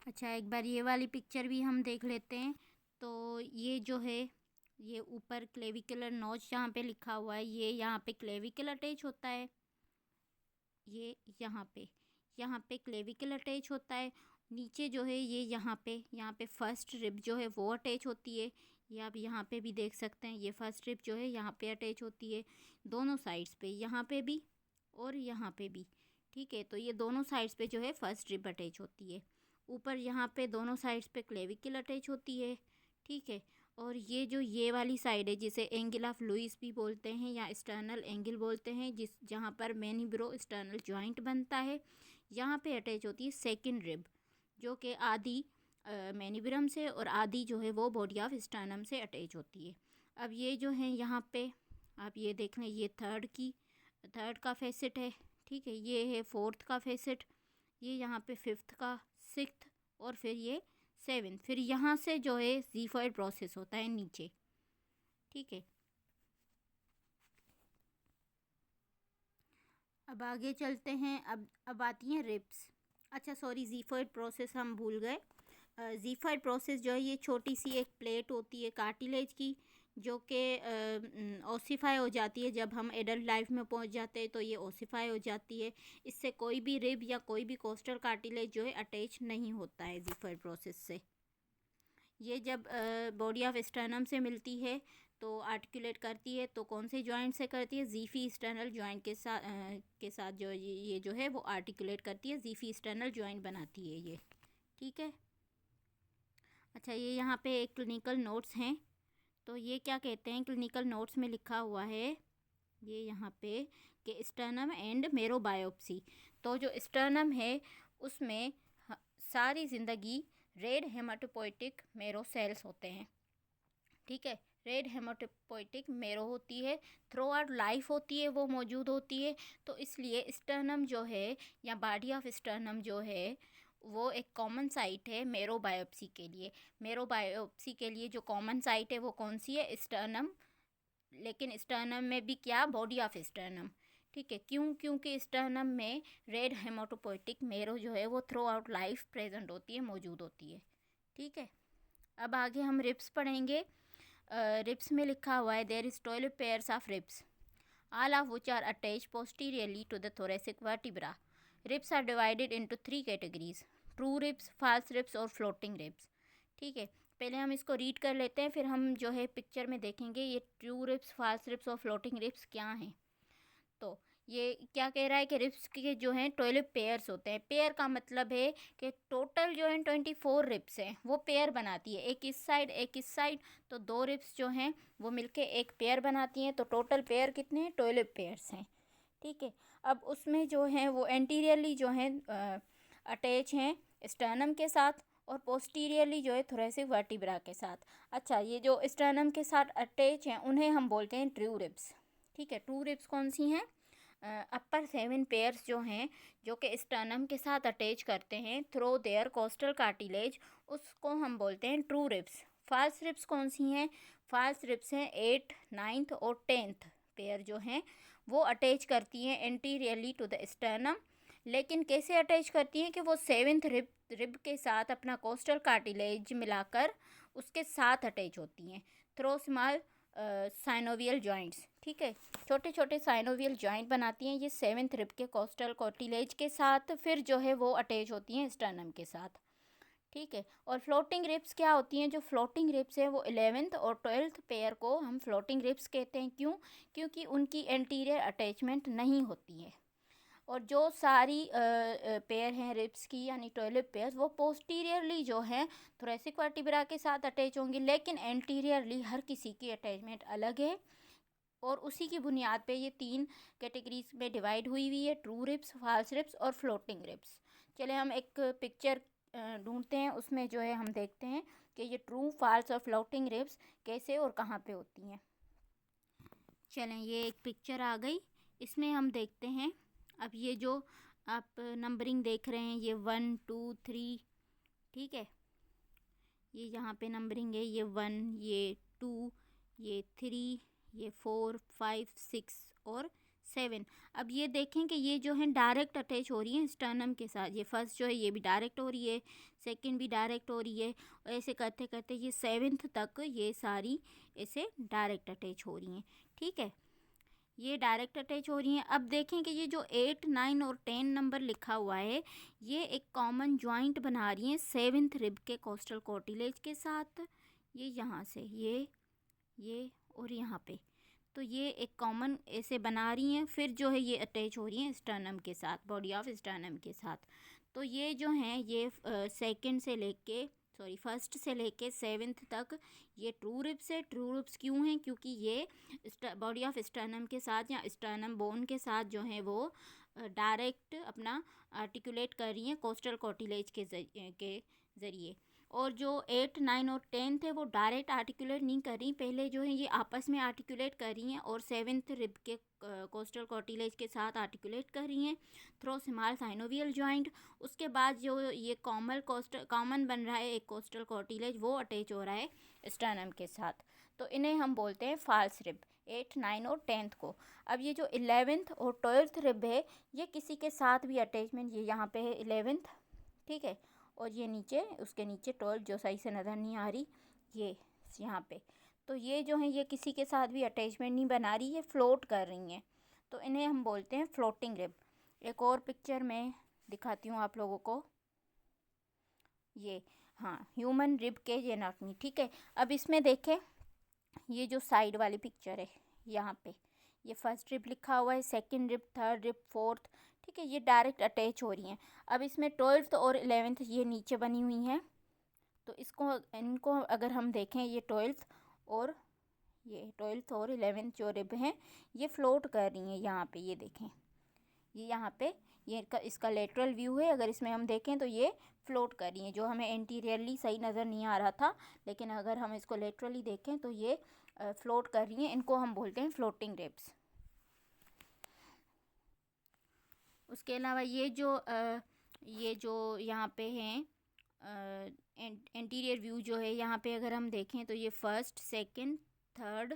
अच्छा, एक बार ये वाली पिक्चर भी हम देख लेते हैं। तो ये जो है, ये ऊपर क्लेविकुलर नॉच जहाँ पे लिखा हुआ है, ये यहाँ पे क्लेविकल अटैच होता है। ये यहाँ पे क्लेविकल अटैच होता है। नीचे जो है ये यहाँ पे फर्स्ट रिब जो है वो अटैच होती है। ये आप यहाँ पे भी देख सकते हैं, ये फर्स्ट रिब जो है यहाँ पे अटैच होती है, दोनों साइड्स पे, यहाँ पे भी और यहाँ पे भी। ठीक है, तो ये दोनों साइड्स पे जो है फर्स्ट रिब अटैच होती है। ऊपर यहाँ पे दोनों साइड्स पे क्लेविकल अटैच होती है। ठीक है, और ये जो ये वाली साइड है, जिसे एंगल ऑफ लुइस भी बोलते हैं या एक्सटर्नल एंगल बोलते हैं, जहाँ पर मैनिब्रो एक्सटर्नल जॉइंट बनता है, यहाँ पे अटैच होती है सेकंड रिब, जो कि आधी मैनिब्रम से और आधी जो है वो बॉडी ऑफ स्टर्नम से अटैच होती है। अब ये जो है यहाँ पे आप ये देख लें, ये थर्ड का फेसेट है। ठीक है, ये है फोर्थ का फेसेट, ये यहाँ पे फिफ्थ का, सिक्स्थ, और फिर ये सेवन। फिर यहाँ से जो है ज़ीफॉइड प्रोसेस होता है नीचे। ठीक है, अब आगे चलते हैं। अब आती हैं रिब्स। अच्छा सॉरी, ज़ीफॉइड प्रोसेस हम भूल गए। ज़ीफॉइड प्रोसेस जो है, ये छोटी सी एक प्लेट होती है कार्टिलेज की, जो कि ओसिफाई हो जाती है। जब हम एडल्ट लाइफ में पहुंच जाते हैं तो ये ओसिफाई हो जाती है। इससे कोई भी रिब या कोई भी कोस्टल कार्टिलेज जो है अटैच नहीं होता है ज़ीफॉइड प्रोसेस से। ये जब बॉडी ऑफ स्टर्नम से मिलती है तो आर्टिकुलेट करती है, तो कौन से जॉइंट से करती है? ज़ीफी स्टर्नल जॉइंट के साथ जो ये जो है वो आर्टिकुलेट करती है, ज़ीफी स्टर्नल जॉइंट बनाती है ये। ठीक है। अच्छा, ये यहाँ पे एक क्लिनिकल नोट्स हैं। तो ये क्या कहते हैं, क्लिनिकल नोट्स में लिखा हुआ है ये यहाँ पे कि स्टर्नम एंड मेरो बायोप्सी। तो जो स्टर्नम है उसमें सारी ज़िंदगी रेड हेमाटोपोइटिक मेरो सेल्स होते हैं। ठीक है, रेड हेमाटोपोइटिक मेरो होती है, थ्रू आउट लाइफ होती है, वो मौजूद होती है। तो इसलिए स्टर्नम जो है या बॉडी ऑफ स्टर्नम जो है वो एक कॉमन साइट है मेरो बायोप्सी के लिए। मेरो बायोप्सी के लिए जो कॉमन साइट है वो कौन सी है? स्टर्नम। लेकिन स्टर्नम में भी क्या? Body of sternum. ठीक है, क्योंकि स्टर्नम में रेड हेमाटोपोइटिक मेरो जो है वो थ्रू आउट लाइफ प्रेजेंट होती है, मौजूद होती है। ठीक है, अब आगे हम रिब्स पढ़ेंगे। रिब्स में लिखा हुआ है there is 12 pairs of ribs, all of which are attached posteriorly to the thoracic vertebra. Ribs are divided into three categories: true ribs, false ribs और floating ribs. ठीक है, पहले हम इसको रीड कर लेते हैं, फिर हम जो है पिक्चर में देखेंगे ये ट्रू रिब्स, फाल्स रिब्स और फ्लोटिंग रिब्स क्या हैं। तो ये क्या कह रहा है कि रिब्स के जो हैं 12 पेयर्स होते हैं। पेयर का मतलब है कि टोटल जो हैं 24 रिब्स हैं, वो पेयर बनाती है, एक इस साइड एक इस साइड। तो दो रिब्स जो हैं वो मिलके एक पेयर बनाती हैं। तो टोटल पेयर कितने हैं? 12 पेयर्स हैं। ठीक है, अब उसमें जो हैं वो एंटीरियरली जो हैं अटैच हैं स्टर्नम के साथ, और पोस्टीरियरली जो है थोरेसिक वर्टिब्रा के साथ। अच्छा, ये जो स्टर्नम के साथ अटैच हैं उन्हें हम बोलते हैं ट्रू रिब्स। ठीक है, ट्रू रिब्स कौन सी हैं? अपर 7 पेयर्स जो हैं, जो कि स्टर्नम के साथ अटैच करते हैं थ्रो देयर कोस्टल कार्टिलेज, उसको हम बोलते हैं ट्रू रिब्स। फाल्स रिब्स कौन सी हैं? फाल्स रिब्स हैं 8, 9 और 10 पेयर जो हैं वो अटैच करती हैं एंटीरियरली टू द स्टर्नम। लेकिन कैसे अटैच करती हैं कि वो 7th रिब के साथ अपना कोस्टल कार्टिलेज मिलाकर उसके साथ अटैच होती हैं थ्रो स्मॉल साइनोवियल जॉइंट्स। ठीक है, छोटे छोटे साइनोवियल जॉइंट बनाती हैं ये 7th रिब के कोस्टल कार्टिलेज के साथ, फिर जो है वो अटैच होती हैं स्टर्नम के साथ। ठीक है, और फ्लोटिंग रिब्स क्या होती हैं? जो फ्लोटिंग रिब्स हैं वो 11th और 12th पेयर को हम फ्लोटिंग रिब्स कहते हैं। क्योंकि उनकी एंटीरियर अटैचमेंट नहीं होती है। और जो सारी पेयर हैं रिब्स की, यानी 12 पेयर्स, वो पोस्टीरियरली जो है थोरेसिक वर्टिब्रा के साथ अटैच होंगी, लेकिन एंटीरियरली हर किसी की अटैचमेंट अलग है। और उसी की बुनियाद पे ये 3 कैटेगरीज में डिवाइड हुई है: ट्रू रिब्स, फाल्स रिब्स और फ्लोटिंग रिब्स। चले हम एक पिक्चर ढूंढते हैं, उसमें जो है हम देखते हैं कि ये ट्रू, फाल्स और फ्लोटिंग रिब्स कैसे और कहाँ पे होती हैं। चलें, ये एक पिक्चर आ गई, इसमें हम देखते हैं। अब ये जो आप नंबरिंग देख रहे हैं, ये 1 2 3, ठीक है, ये यहाँ पे नंबरिंग है, ये 1, ये 2, ये 3, ये 4, 5, 6 और 7। अब ये देखें कि ये जो है डायरेक्ट अटैच हो रही है स्टर्नम के साथ। ये फर्स्ट जो है ये भी डायरेक्ट हो रही है, सेकंड भी डायरेक्ट हो रही है, और ऐसे करते करते ये 7th तक ये सारी ऐसे डायरेक्ट अटैच हो रही हैं। ठीक है, ये डायरेक्ट अटैच हो रही हैं। अब देखें कि ये जो 8, 9 और 10 नंबर लिखा हुआ है, ये एक कॉमन जॉइंट बना रही हैं 7th रिब के कोस्टल कार्टिलेज के साथ। ये यहाँ से ये और यहाँ पे, तो ये एक कॉमन ऐसे बना रही हैं। फिर जो है ये अटैच हो रही हैं स्टर्नम के साथ, बॉडी ऑफ स्टर्नम के साथ। तो ये जो हैं ये फर्स्ट से लेके 7th तक ये ट्रू रिब्स है। ट्रू रिब्स क्यों हैं? क्योंकि ये बॉडी ऑफ स्टर्नम के साथ या स्टर्नम बोन के साथ जो है वो डायरेक्ट अपना आर्टिकुलेट कर रही हैं कोस्टल कार्टिलेज के ज़रिए। और जो 8, 9 और 10 थे वो डायरेक्ट आर्टिकुलेट नहीं कर रही, पहले जो है ये आपस में आर्टिकुलेट कर रही हैं और 7th रिब के कोस्टल कार्टिलेज के साथ आर्टिकुलेट कर रही हैं थ्रू स्मॉल साइनोवियल जॉइंट। उसके बाद जो ये कॉमन बन रहा है एक कोस्टल कार्टिलेज, वो अटैच हो रहा है स्टर्नम के साथ। तो इन्हें हम बोलते हैं फॉल्स रिब, 8, 9 और 10th को। अब ये जो 11th और 12th रिब है, ये किसी के साथ भी अटैचमेंट, ये यहाँ पे है 11th, ठीक है, और ये नीचे, उसके नीचे 12 जो सही से नज़र नहीं आ रही, ये यहाँ पे। तो ये जो है ये किसी के साथ भी अटैचमेंट नहीं बना रही, ये फ्लोट कर रही हैं, तो इन्हें हम बोलते हैं फ्लोटिंग रिब। एक और पिक्चर में दिखाती हूँ आप लोगों को, ये हाँ ह्यूमन रिब केज एनाटॉमी। ठीक है, अब इसमें देखें ये जो साइड वाली पिक्चर है, यहाँ पे ये फर्स्ट रिब लिखा हुआ है, second rib, third rib, fourth, ठीक है, ये डायरेक्ट अटैच हो रही हैं। अब इसमें 12th और 11th ये नीचे बनी हुई हैं, तो इनको अगर हम देखें, ये 12th और 11th जो रिब हैं ये फ्लोट कर रही हैं यहाँ पे। ये देखें, ये यहाँ पे ये इसका लेटरल व्यू है, अगर इसमें हम देखें तो ये फ्लोट कर रही हैं, जो हमें एंटीरियरली सही नज़र नहीं आ रहा था, लेकिन अगर हम इसको लेटरली देखें तो ये फ्लोट कर रही हैं। इनको हम बोलते हैं फ्लोटिंग रिब्स। उसके अलावा ये जो यहाँ पे हैं एंटीरियर व्यू जो है, यहाँ पे अगर हम देखें तो ये first, second, third,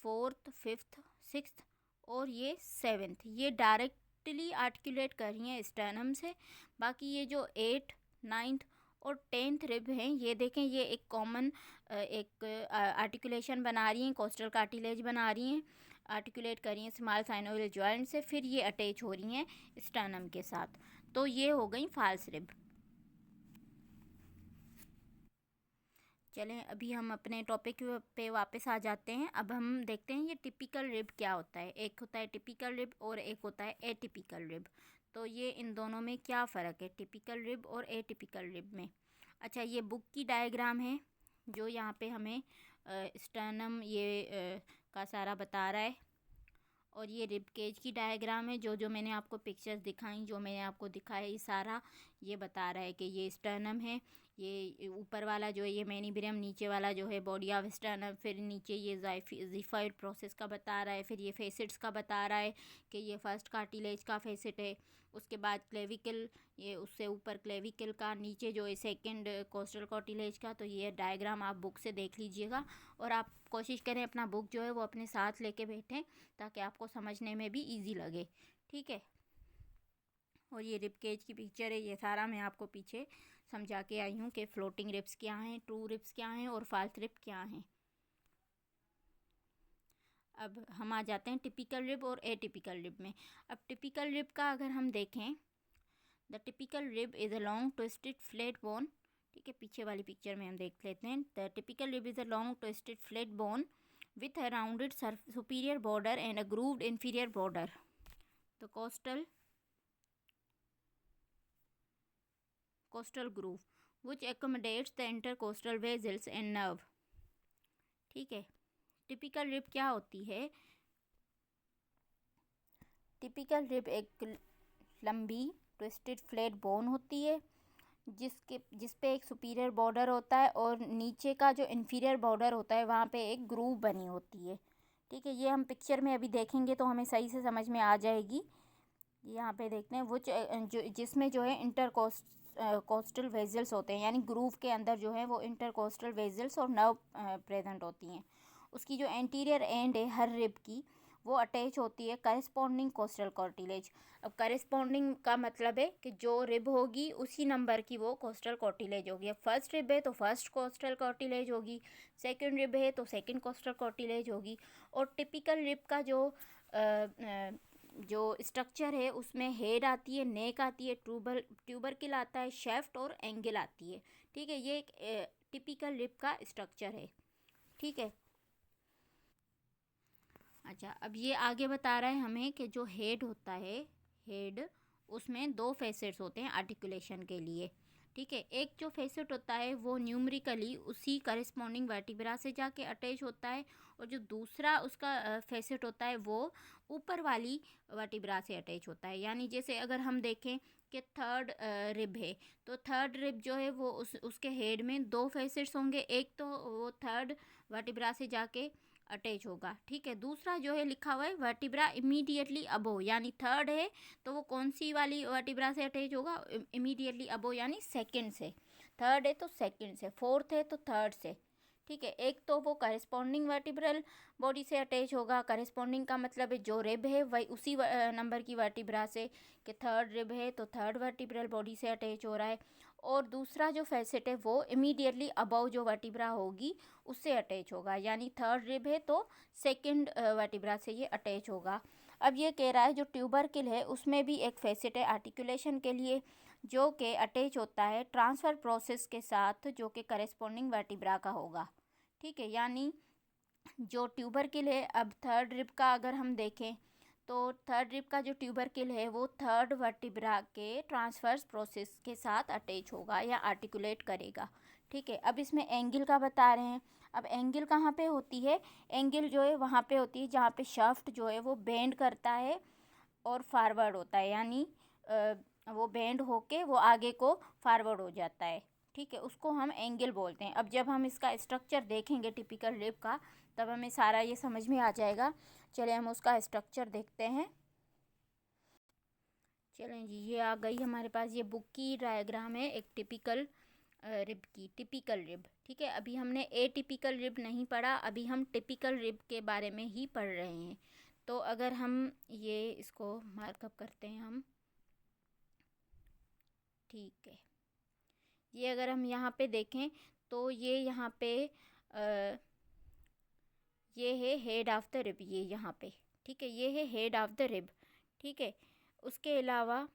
fourth, fifth, sixth और ये 7th, ये डायरेक्टली आर्टिकुलेट कर रही हैं स्टर्नम से। बाकी ये जो 8, 9th और 10th रिब हैं, ये देखें, ये एक कॉमन एक आर्टिकुलेशन बना रही हैं, कोस्टल कार्टिलेज बना रही हैं, आर्टिकुलेट कर रही हैं स्मॉल साइनोवियल जॉइंट से, फिर ये अटैच हो रही हैं स्टर्नम के साथ। तो ये हो गई फॉल्स रिब। चलें अभी हम अपने टॉपिक पे वापस आ जाते हैं। अब हम देखते हैं ये टिपिकल रिब क्या होता है। एक होता है टिपिकल रिब और एक होता है एटिपिकल रिब। तो ये इन दोनों में क्या फ़र्क है, टिपिकल रिब और एटिपिकल रिब में? अच्छा, ये बुक की डायग्राम है जो यहाँ पे हमें स्टर्नम का सारा बता रहा है, और ये रिब केज की डायग्राम है, जो मैंने आपको पिक्चर्स दिखाई, जो मैंने आपको दिखाया, ये सारा ये बता रहा है कि ये स्टर्नम है, ये ऊपर वाला जो है ये मेनिब्रियम, नीचे वाला जो है बॉडी ऑफ स्टर्नम, फिर नीचे ये ज़िफाइड प्रोसेस का बता रहा है, फिर ये फेसिट्स का बता रहा है कि ये फर्स्ट कार्टिलेज का फेसिट है, उसके बाद क्लेविकल, ये उससे ऊपर क्लेविकल का, नीचे जो है सेकंड कोस्टल कार्टिलेज का। तो ये डायग्राम आप बुक से देख लीजिएगा, और आप कोशिश करें अपना बुक जो है वो अपने साथ लेके बैठें, ताकि आपको समझने में भी इजी लगे। ठीक है, और ये रिब केज की पिक्चर है, ये सारा मैं आपको पीछे समझा के आई हूँ कि फ्लोटिंग रिब्स क्या हैं, ट्रू रिब्स क्या हैं और फॉल्स रिब क्या हैं। अब हम आ जाते हैं टिपिकल रिब और एटिपिकल रिब में। अब टिपिकल रिब का अगर हम देखें, the typical rib is a long twisted flat bone. ठीक है, पीछे वाली पिक्चर में हम देख लेते हैं। The typical rib is a long twisted flat bone with a rounded superior border and a grooved inferior border. The costal groove which accommodates the intercostal vessels and nerve. ठीक है, टिपिकल रिब क्या होती है? Typical rib एक लंबी twisted flat bone होती है, जिस पे एक सुपीरियर बॉर्डर होता है, और नीचे का जो इन्फीरियर बॉर्डर होता है वहाँ पे एक ग्रूव बनी होती है। ठीक है, ये हम पिक्चर में अभी देखेंगे तो हमें सही से समझ में आ जाएगी। यहाँ पे देखते हैं वो जिसमें जो है कोस्टल वेजल्स होते हैं, यानी ग्रूव के अंदर जो है वो कोस्टल वेजल्स और नर्व प्रेजेंट होती हैं। उसकी जो एंटीरियर एंड है हर रिब की, वो अटैच होती है करेस्पॉन्डिंग कोस्टल कार्टिलेज। अब करेस्पॉन्डिंग का मतलब है कि जो रिब होगी उसी नंबर की वो कोस्टल कार्टिलेज होगी। अब फर्स्ट रिब है तो फर्स्ट कोस्टल कार्टिलेज होगी, सेकंड रिब है तो सेकंड कोस्टल कार्टिलेज होगी। और टिपिकल रिब का जो स्ट्रक्चर है उसमें हेड आती है, नेक आती है, ट्यूबरकिल आता है, शेफ्ट और एंगल आती है। ठीक है, ये एक टिपिकल रिब का स्ट्रक्चर है। ठीक है। अच्छा, अब ये आगे बता रहा है हमें कि जो हेड होता है, हेड उसमें दो फेसेट्स होते हैं आर्टिकुलेशन के लिए। ठीक है, एक जो फेसेट होता है वो न्यूमरिकली उसी करेस्पॉन्डिंग वर्टिब्रा से जाके अटैच होता है, और जो दूसरा उसका फेसेट होता है वो ऊपर वाली वर्टिब्रा से अटैच होता है। यानी जैसे अगर हम देखें कि थर्ड रिब है, तो थर्ड रिब जो है वो उसके हेड में दो फेसेट्स होंगे, एक तो वो थर्ड वर्टिब्रा से जाके अटैच होगा। ठीक है, दूसरा जो है लिखा हुआ है वर्टिब्रा इमीडिएटली अबो, यानी थर्ड है तो वो कौन सी वाली वर्टिब्रा से अटैच होगा, इमीडिएटली अबो यानी सेकंड से। थर्ड है तो सेकंड से, फोर्थ है तो थर्ड से। ठीक है, एक तो वो करेस्पॉन्डिंग वर्टिब्रल बॉडी से अटैच होगा। करेस्पॉन्डिंग का मतलब है जो रिब है वही उसी नंबर की वर्टिब्रा से, कि थर्ड रिब है तो थर्ड वर्टिब्रल बॉडी से अटैच हो रहा है। और दूसरा जो फैसेट है वो इमीडिएटली अबव जो वर्टिब्रा होगी उससे अटैच होगा, यानी थर्ड रिब है तो सेकंड वर्टिब्रा से ये अटैच होगा। अब ये कह रहा है जो ट्यूबरकिल है उसमें भी एक फैसेट है आर्टिकुलेशन के लिए, जो कि अटैच होता है ट्रांसफ़र प्रोसेस के साथ, जो कि करेस्पॉन्डिंग वर्टिब्रा का होगा। ठीक है, यानी जो ट्यूबरकिल है, अब थर्ड रिब का अगर हम देखें तो थर्ड रिब का जो ट्यूबरकिल है वो थर्ड वर्टिब्रा के ट्रांसफर्स प्रोसेस के साथ अटैच होगा या आर्टिकुलेट करेगा। ठीक है, अब इसमें एंगल का बता रहे हैं। अब एंगल कहाँ पे होती है, एंगल जो है वहाँ पे होती है जहाँ पे शाफ्ट जो है वो बेंड करता है और फारवर्ड होता है, यानी वो बेंड होके वो आगे को फारवर्ड हो जाता है। ठीक है, उसको हम एंगल बोलते हैं। अब जब हम इसका स्ट्रक्चर देखेंगे टिपिकल रिब का, तब हमें सारा ये समझ में आ जाएगा। चलिए हम उसका स्ट्रक्चर देखते हैं। चलें जी, ये आ गई हमारे पास, ये बुक की डायग्राम है एक टिपिकल रिब की, टिपिकल रिब। ठीक है, अभी हमने ए टिपिकल रिब नहीं पढ़ा, अभी हम टिपिकल रिब के बारे में ही पढ़ रहे हैं। तो अगर हम ये इसको मार्कअप करते हैं हम, ठीक है, ये अगर हम यहाँ पे देखें तो ये यहाँ पे ये है हेड ऑफ द रिब, ये यहाँ पे। ठीक है, ये है हेड ऑफ द रिब। ठीक है, उसके अलावा